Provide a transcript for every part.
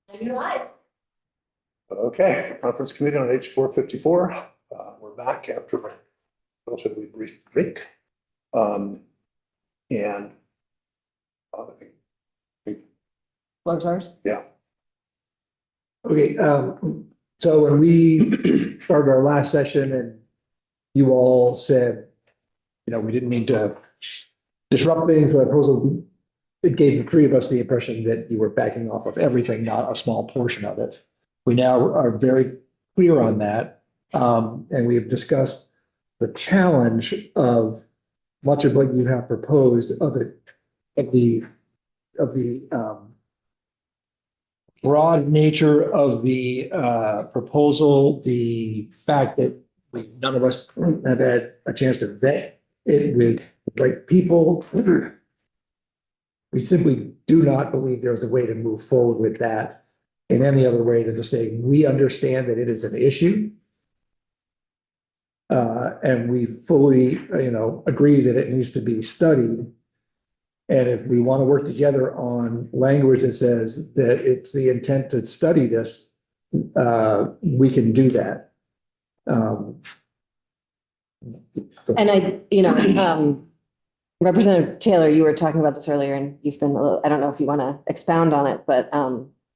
And you're live. Okay, conference committee on H.454. We're back after a relatively brief break. And Floor's ours. yeah, Okay, so when we started our last session and you all said, we didn't mean to disrupt things, but also it gave the three of us the impression that you were backing off of everything, not a small portion of it. We now are very clear on that. And we have discussed the challenge of much of what you have proposed of the broad nature of the proposal, the fact that none of us have had a chance to vet it with the right people. We simply do not believe there's a way to move forward with that in any other way than to say, we understand that it is an issue. And we fully, agree that it needs to be studied. And if we want to work together on language that says that it's the intent to study this, we can do that. And Representative Taylor, you were talking about this earlier and you've been I don't know if you want to expound on it, but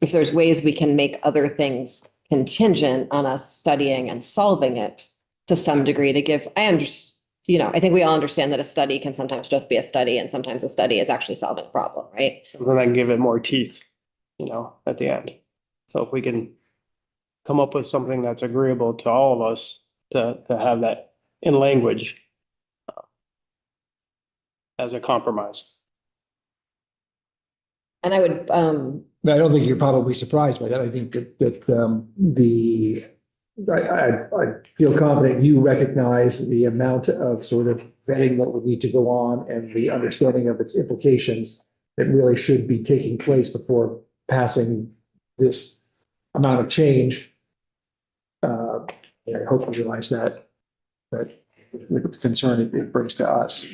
if there's ways we can make other things contingent on us studying and solving it to some degree to give, I think we all understand that a study can sometimes just be a study and sometimes a study is actually solving a problem, right? Then I can give it more teeth, at the end. So if we can come up with something that's agreeable to all of us to have that in language as a compromise. And I would, I don't think you're probably surprised by that. I think that I feel confident you recognize the amount of sort of vetting that would need to go on and the understanding of its implications that really should be taking place before passing this amount of change. I hope you realize that the concern it brings to us.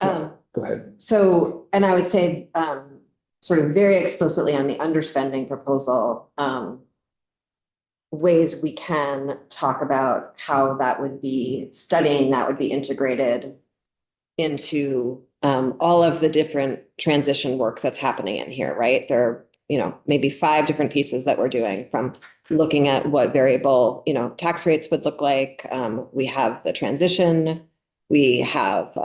Go ahead. So, and I would say, sort of very explicitly on the underspending proposal, ways we can talk about how that would be that would be integrated into all of the different transition work that's happening in here, right? There are, maybe 5 different pieces that we're doing, from looking at what variable, tax rates would look like. We have the transition, we have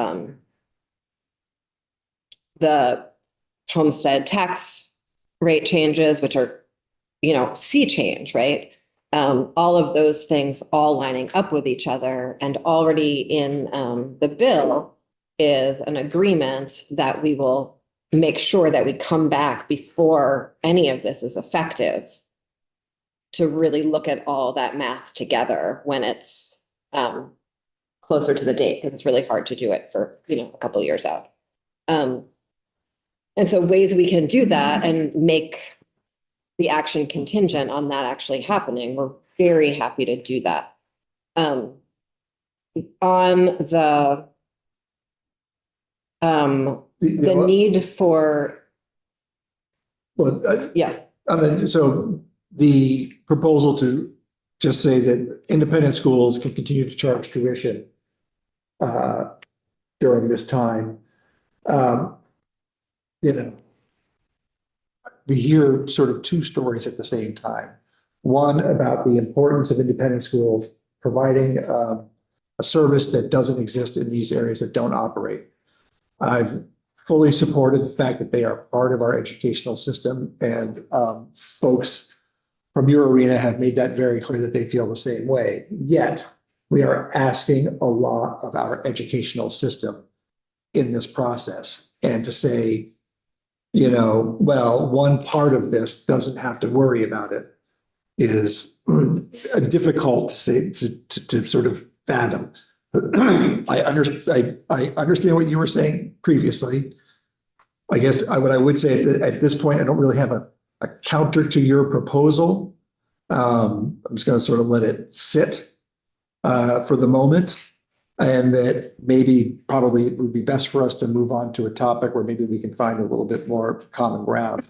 the homestead tax rate changes, which are, sea change, right? All of those things all lining up with each other, and already in the bill is an agreement that we will make sure that we come back before any of this is effective to really look at all that math together when it's closer to the date, because it's really hard to do it for, a couple of years out. And so ways we can do that and make the action contingent on that actually happening, we're very happy to do that. On the need for, yeah. So the proposal to just say that independent schools can continue to charge tuition during this time. We hear sort of 2 stories at the same time. One about the importance of independent schools providing a service that doesn't exist in these areas that don't operate. I've fully supported the fact that they are part of our educational system, and folks from your arena have made that very clear that they feel the same way. Yet we are asking a lot of our educational system in this process, and to say, well, one part of this doesn't have to worry about it is difficult to say, to sort of fathom. I understand what you were saying previously. I guess what I would say at this point, I don't really have a counter to your proposal. I'm just going to sort of let it sit for the moment. And that maybe probably it would be best for us to move on to a topic where maybe we can find a little bit more common ground.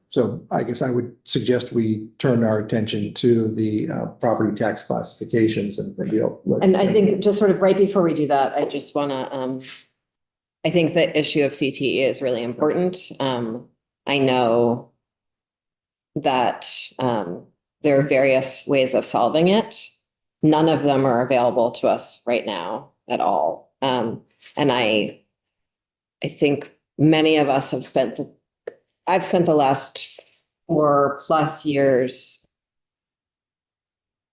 So I guess I would suggest we turn our attention to the property tax classifications and deal. And I think just sort of right before we do that, I just want to, I think the issue of CTE is really important. I know that there are various ways of solving it. None of them are available to us right now at all. And I think many of us have I've spent the last 4+ years,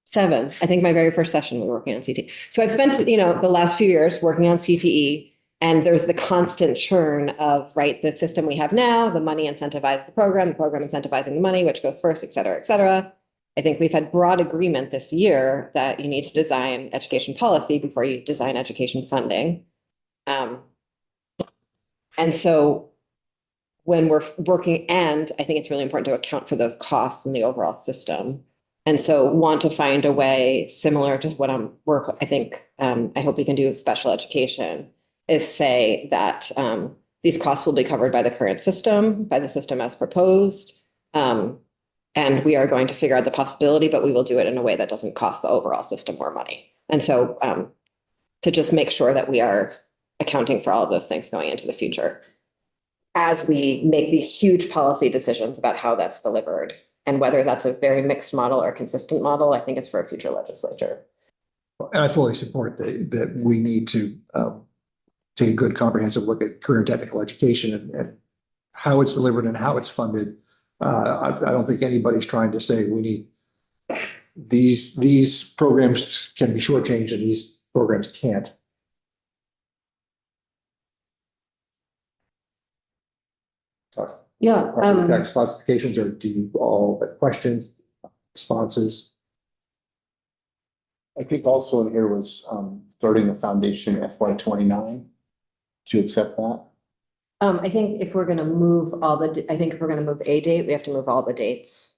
7, I think my very first session we were working on CTE. So I've spent, the last few years working on CTE, and there's the constant churn of, right, the system we have now, the money incentivizes the program incentivizing the money, which goes first, et cetera, et cetera. I think we've had broad agreement this year that you need to design education policy before you design education funding. And so when we're working, and I think it's really important to account for those costs in the overall system. And so want to find a way similar to what I think, I hope we can do with special education, is say that these costs will be covered by the current system, by the system as proposed. And we are going to figure out the possibility, but we will do it in a way that doesn't cost the overall system more money. And so to just make sure that we are accounting for all of those things going into the future as we make these huge policy decisions about how that's delivered, and whether that's a very mixed model or consistent model, I think is for a future legislature. And I fully support that we need to take a good comprehensive look at career technical education and how it's delivered and how it's funded. I don't think anybody's trying to say we need these programs can be shortchanged and these programs can't. Yeah. Tax classifications, or do you all have questions, responses? I think also in here was starting the foundation FY29. Do you accept that? I think if we're going to move I think if we're going to move a date, we have to move all the dates.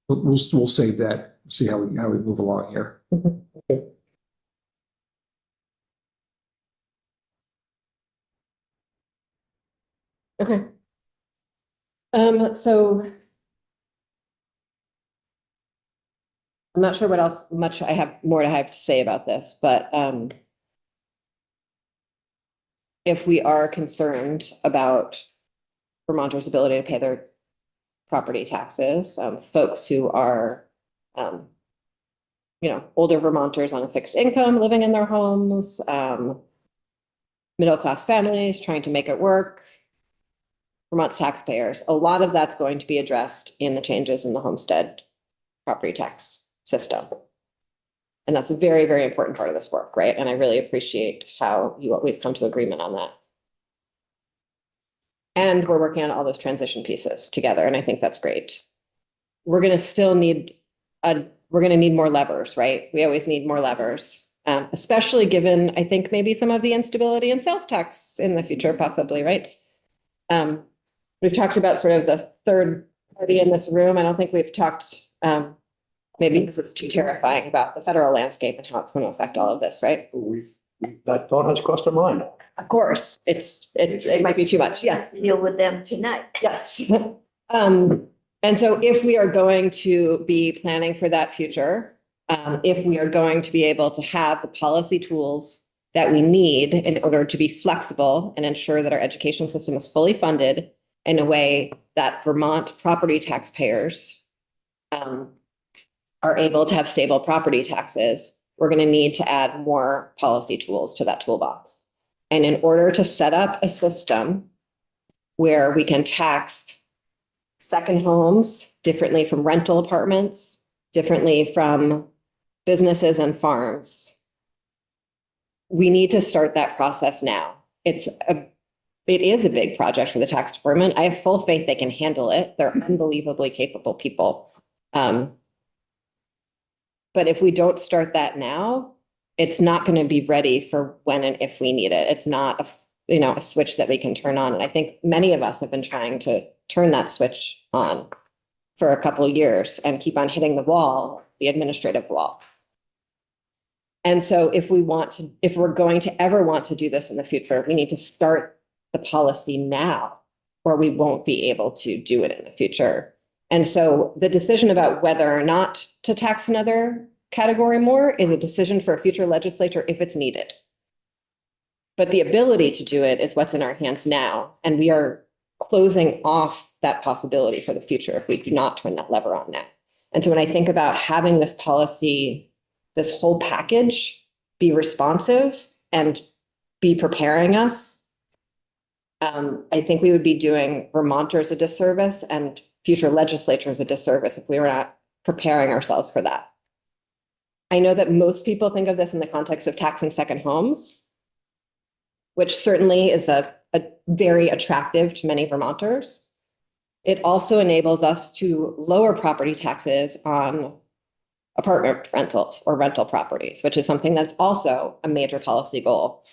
We'll save that, see how we move along here. Okay. Okay. So I'm not sure what else much I have to say about this, but if we are concerned about Vermonters' ability to pay their property taxes, folks who are, older Vermonters on a fixed income living in their homes, middle-class families trying to make it work, Vermont's taxpayers, a lot of that's going to be addressed in the changes in the homestead property tax system. And that's a very, very important part of this work, right? And I really appreciate we've come to agreement on that. And we're working on all those transition pieces together, and I think that's great. We're going to still need more levers, right? We always need more levers, especially given, I think, maybe some of the instability in sales tax in the future, possibly, right? We've talked about sort of the third party in this room. I don't think we've talked, maybe because it's too terrifying, about the federal landscape and how it's going to affect all of this, right? That thought has crossed our mind. Of course, it might be too much. Yes. Deal with them tonight. Yes. And so if we are going to be planning for that future, if we are going to be able to have the policy tools that we need in order to be flexible and ensure that our education system is fully funded in a way that Vermont property taxpayers are able to have stable property taxes, we're going to need to add more policy tools to that toolbox. And in order to set up a system where we can tax second homes differently from rental apartments, differently from businesses and farms, we need to start that process now. It is a big project for the tax department. I have full faith they can handle it. They're unbelievably capable people. But if we don't start that now, it's not going to be ready for when and if we need it. It's not a switch that we can turn on. And I think many of us have been trying to turn that switch on for a couple of years and keep on hitting the wall, the administrative wall. And so if we're going to ever want to do this in the future, we need to start the policy now, or we won't be able to do it in the future. And so the decision about whether or not to tax another category more is a decision for a future legislature if it's needed. But the ability to do it is what's in our hands now. And we are closing off that possibility for the future if we do not turn that lever on now. And so when I think about having this policy, this whole package be responsive and be preparing us, I think we would be doing Vermonters a disservice and future legislatures a disservice if we were not preparing ourselves for that. I know that most people think of this in the context of taxing second homes, which certainly is a very attractive to many Vermonters. It also enables us to lower property taxes on apartment rentals or rental properties, which is something that's also a major policy goal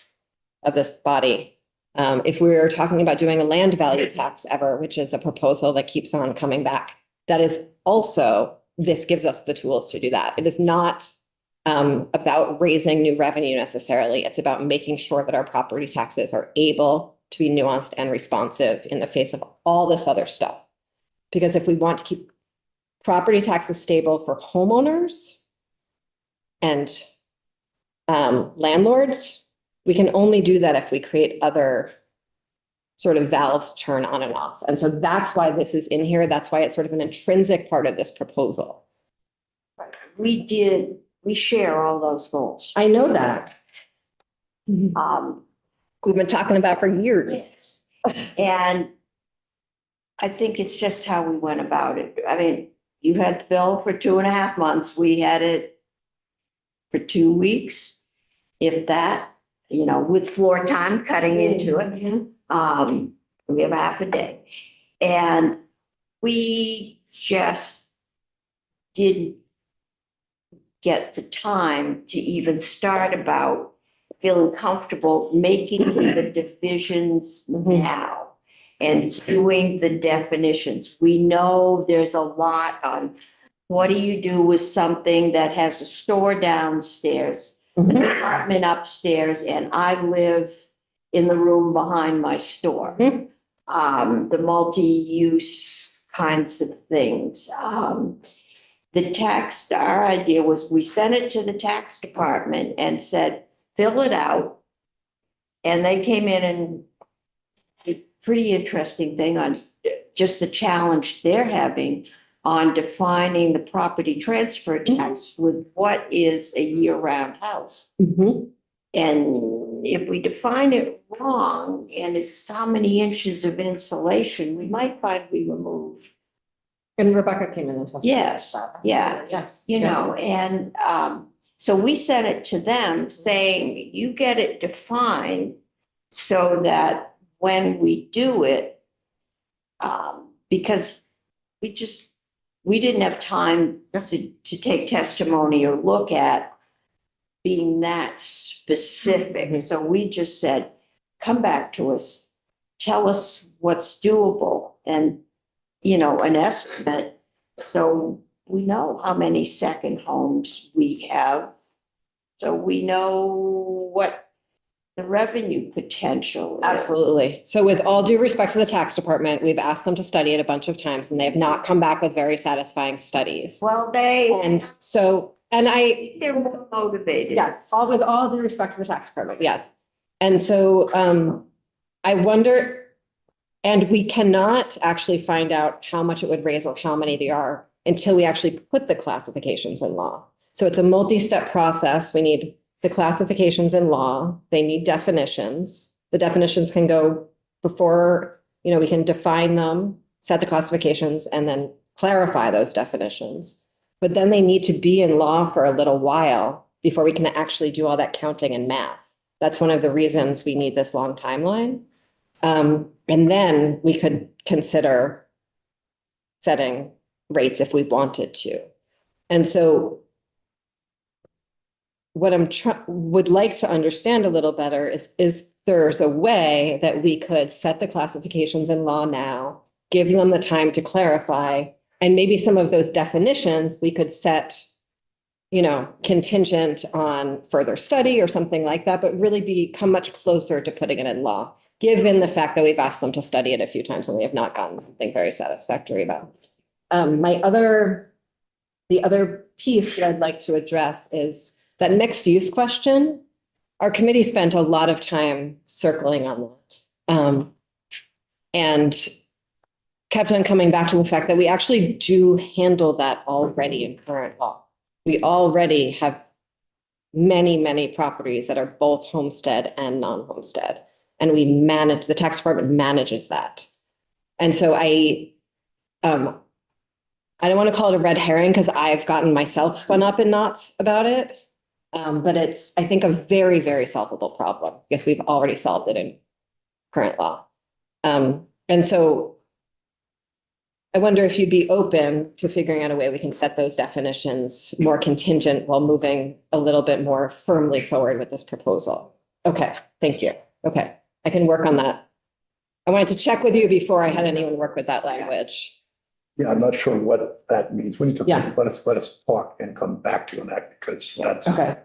of this body. If we were talking about doing a land value tax ever, which is a proposal that keeps on coming back, that is also, this gives us the tools to do that. It is not about raising new revenue necessarily. It's about making sure that our property taxes are able to be nuanced and responsive in the face of all this other stuff. Because if we want to keep property taxes stable for homeowners and landlords, we can only do that if we create other sort of valves to turn on and off. And so that's why this is in here. That's why it's sort of an intrinsic part of this proposal. We share all those goals. I know that. We've been talking about for years. And I think it's just how we went about it. I mean, you had the bill for 2.5 months. We had it for 2 weeks, if that, with floor time cutting into it. We have half a day. And we just didn't get the time to even start about feeling comfortable making the divisions now and doing the definitions. We know there's a lot on what do you do with something that has a store downstairs, an apartment upstairs, and I live in the room behind my store. The multi-use kinds of things. Our idea was we sent it to the tax department and said, fill it out. And they came in and a pretty interesting thing on just the challenge they're having on defining the property transfer tax with what is a year-round house. And if we define it wrong and it's how many inches of insulation, we might find we remove. And Rebecca came in and testified. Yes, yeah. Yes. And so we sent it to them saying, you get it defined so that when we do it, because we didn't have time to take testimony or look at being that specific. So we just said, come back to us, tell us what's doable and, an estimate. So we know how many second homes we have. So we know what the revenue potential is. Absolutely. So with all due respect to the tax department, we've asked them to study it a bunch of times and they have not come back with very satisfying studies. Well, they're more motivated. Yes, with all due respect to the tax department, yes. And so I wonder, and we cannot actually find out how much it would raise or how many there are until we actually put the classifications in law. So it's a multi-step process. We need the classifications in law. They need definitions. The definitions can go before, we can define them, set the classifications, and then clarify those definitions. But then they need to be in law for a little while before we can actually do all that counting and math. That's one of the reasons we need this long timeline. And then we could consider setting rates if we wanted to. And so what would like to understand a little better is there's a way that we could set the classifications in law now, give them the time to clarify, and maybe some of those definitions we could set, you know, contingent on further study or something like that, but really become much closer to putting it in law, given the fact that we've asked them to study it a few times and we have not gotten something very satisfactory about. The other piece that I'd like to address is that mixed use question. Our committee spent a lot of time circling on that. And kept on coming back to the fact that we actually do handle that already in current law. We already have many, many properties that are both homestead and non-homestead. And we manage, the tax department manages that. And so I don't want to call it a red herring because I've gotten myself spun up in knots about it. But it's, I think, a very, very solvable problem. Yes, we've already solved it in current law. And so I wonder if you'd be open to figuring out a way we can set those definitions more contingent while moving a little bit more firmly forward with this proposal. Okay, thank you. Okay, I can work on that. I wanted to check with you before I had anyone work with that language. Yeah, I'm not sure what that means. We need to, Yeah. let us talk and come back to you on that because that's, Okay,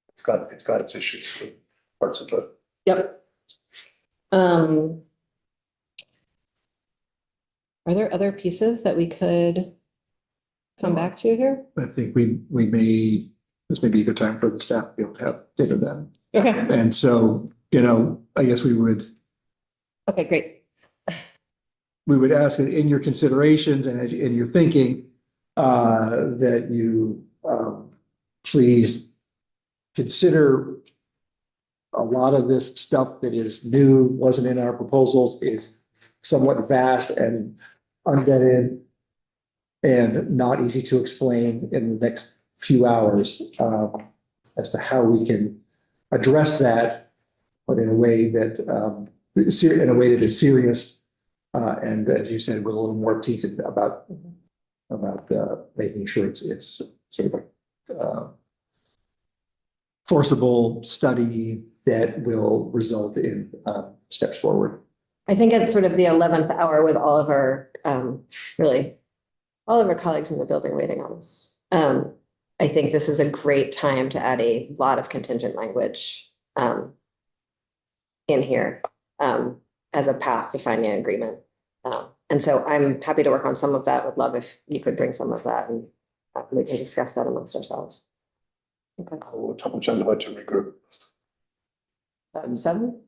it's got its issues with parts of it. yep. Are there other pieces that we could come back to here? I think this may be a good time for the staff to be able to have dinner then. Okay, And so, I guess we would great. ask that in your considerations and in your thinking, that you please consider a lot of this stuff that is new, wasn't in our proposals, is somewhat vast and unvetted and not easy to explain in the next few hours, as to how we can address that, but in a way that is serious, and as you said, with a little more teeth about making sure it's sort of a forcible study that will result in steps forward. I think it's sort of the 11th hour with all of our, really, all of our colleagues in the building waiting on us. I think this is a great time to add a lot of contingent language in here as a path to finding an agreement. And so I'm happy to work on some of that. Would love if you could bring some of that and we can discuss that amongst ourselves. Okay. How much time would you like to regroup? 7?